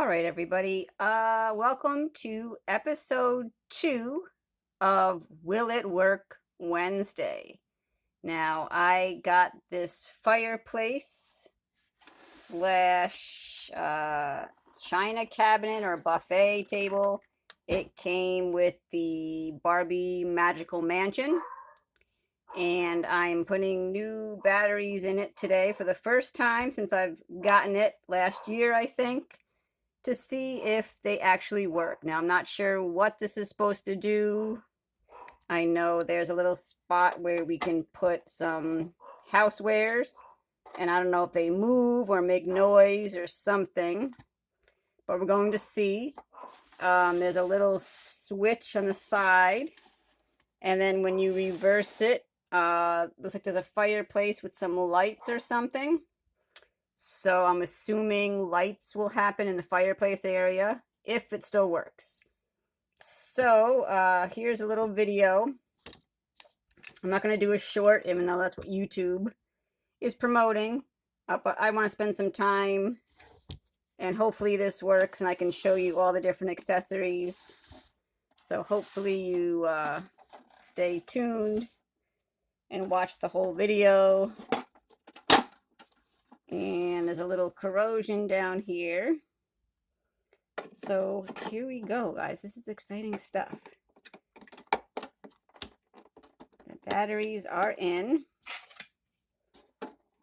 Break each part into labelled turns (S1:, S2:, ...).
S1: All right, everybody. Welcome to episode 2 of Will It Work Wednesday. Now, I got this fireplace slash china cabinet or buffet table. It came with the Barbie Magical Mansion, and I'm putting new batteries in it today for the first time since I've gotten it last year, I think, to see if they actually work. Now, I'm not sure what this is supposed to do. I know there's a little spot where we can put some housewares, and I don't know if they move or make noise or something, but we're going to see. There's a little switch on the side, and then when you reverse it, looks like there's a fireplace with some lights or something. So I'm assuming lights will happen in the fireplace area if it still works. So here's a little video. I'm not going to do a short, even though that's what YouTube is promoting. But I want to spend some time, and hopefully this works, and I can show you all the different accessories. So hopefully you stay tuned and watch the whole video. And there's a little corrosion down here. So here we go, guys. This is exciting stuff. The batteries are in.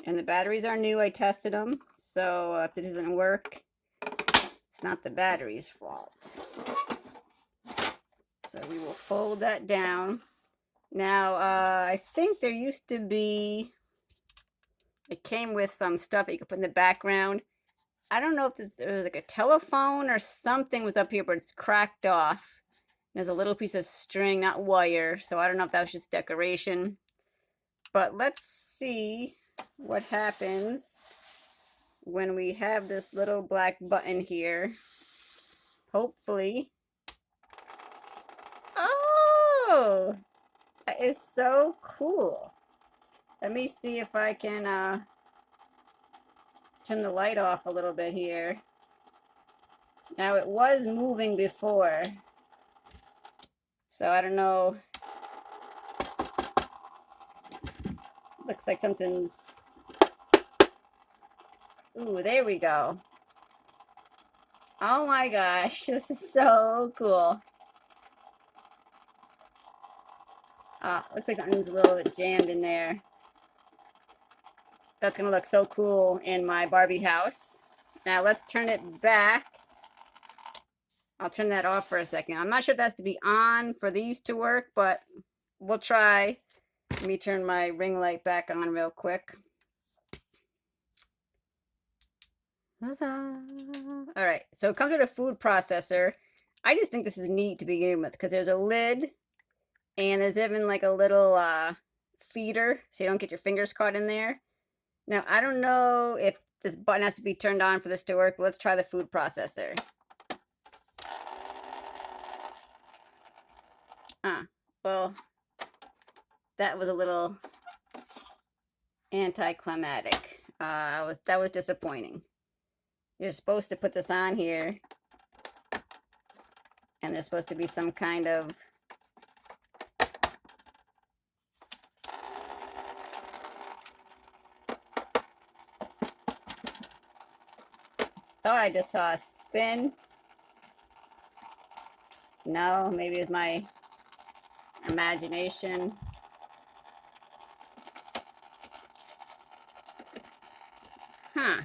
S1: And the batteries are new. I tested them. So if it doesn't work, it's not the battery's fault. So we will fold that down. Now, I think there used to be, it came with some stuff that you could put in the background. I don't know if there was like a telephone or something was up here, but it's cracked off. There's a little piece of string, not wire, so I don't know if that was just decoration. But let's see what happens when we have this little black button here. Hopefully. Oh, that is so cool. Let me see if I can turn the light off a little bit here. Now it was moving before, so I don't know. Looks like something's, ooh, there we go. Oh my gosh, this is so cool. Looks like something's a little bit jammed in there. That's gonna look so cool in my Barbie house. Now let's turn it back. I'll turn that off for a second. I'm not sure if that's to be on for these to work, but we'll try. Let me turn my ring light back on real quick. Huzzah. All right, so it comes with a food processor. I just think this is neat to begin with because there's a lid and there's even like a little feeder so you don't get your fingers caught in there. Now, I don't know if this button has to be turned on for this to work, but let's try the food processor. Well, that was a little anticlimactic. That was disappointing. You're supposed to put this on here, and there's supposed to be some kind of thought I just saw a spin. No, maybe it's my imagination. Huh.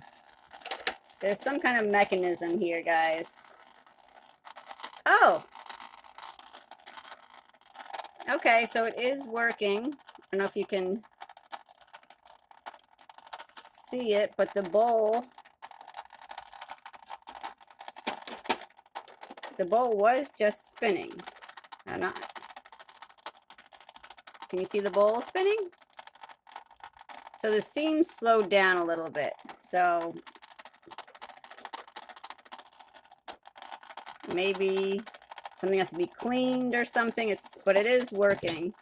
S1: There's some kind of mechanism here, guys. Oh! Okay, so it is working. I don't know if you can see it, but the bowl was just spinning. I'm not. Can you see the bowl spinning? So the seam slowed down a little bit. So maybe something has to be cleaned or something. But it is working.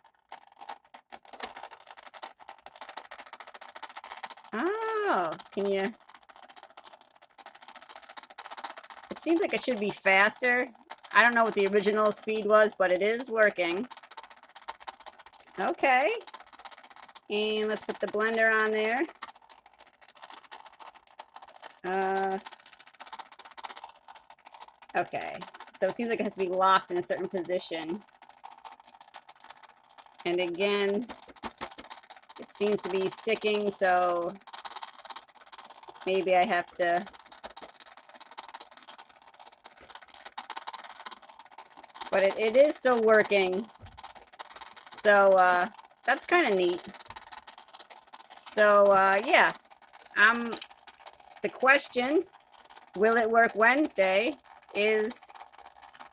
S1: Oh, can you? It seems like it should be faster. I don't know what the original speed was, but it is working. Okay. And let's put the blender on there. Okay. So it seems like it has to be locked in a certain position. And again, it seems to be sticking, so maybe I have to... But it is still working. So that's kind of neat. So yeah, the question, will it work Wednesday, is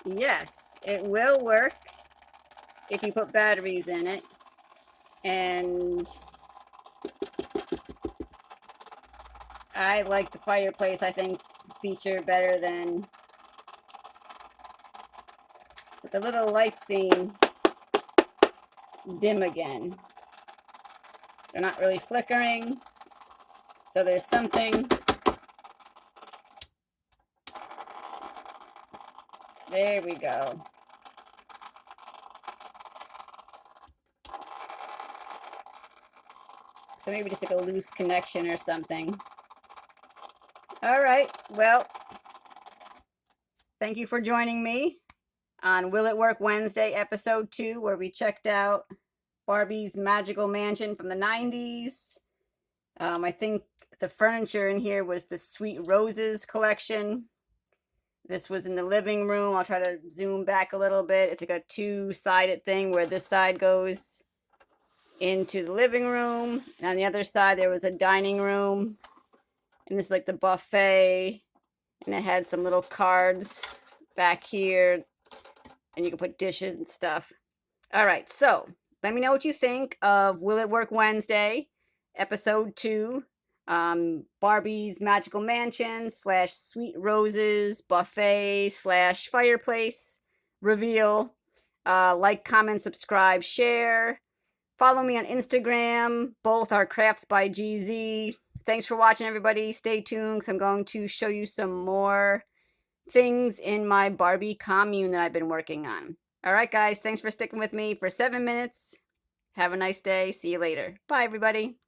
S1: yes, it will work if you put batteries in it. And I like the fireplace, I think, feature better than... But the little lights seem dim again. They're not really flickering. So there's something... There we go. So maybe just like a loose connection or something. All right, well, thank you for joining me on Will It Work Wednesday, episode 2, where we checked out Barbie's Magical Mansion from the 90s. I think the furniture in here was the Sweet Roses collection. This was in the living room. I'll try to zoom back a little bit. It's like a two-sided thing where this side goes into the living room. And on the other side, there was a dining room. And this is like the buffet. And it had some little cards back here. And you can put dishes and stuff. All right, so let me know what you think of Will It Work Wednesday, episode 2. Barbie's Magical Mansion / Sweet Roses buffet / fireplace reveal. Like, comment, subscribe, share. Follow me on Instagram. Both are Crafts by GZ. Thanks for watching, everybody. Stay tuned because I'm going to show you some more things in my Barbie commune that I've been working on. All right, guys. Thanks for sticking with me for 7 minutes. Have a nice day. See you later. Bye, everybody.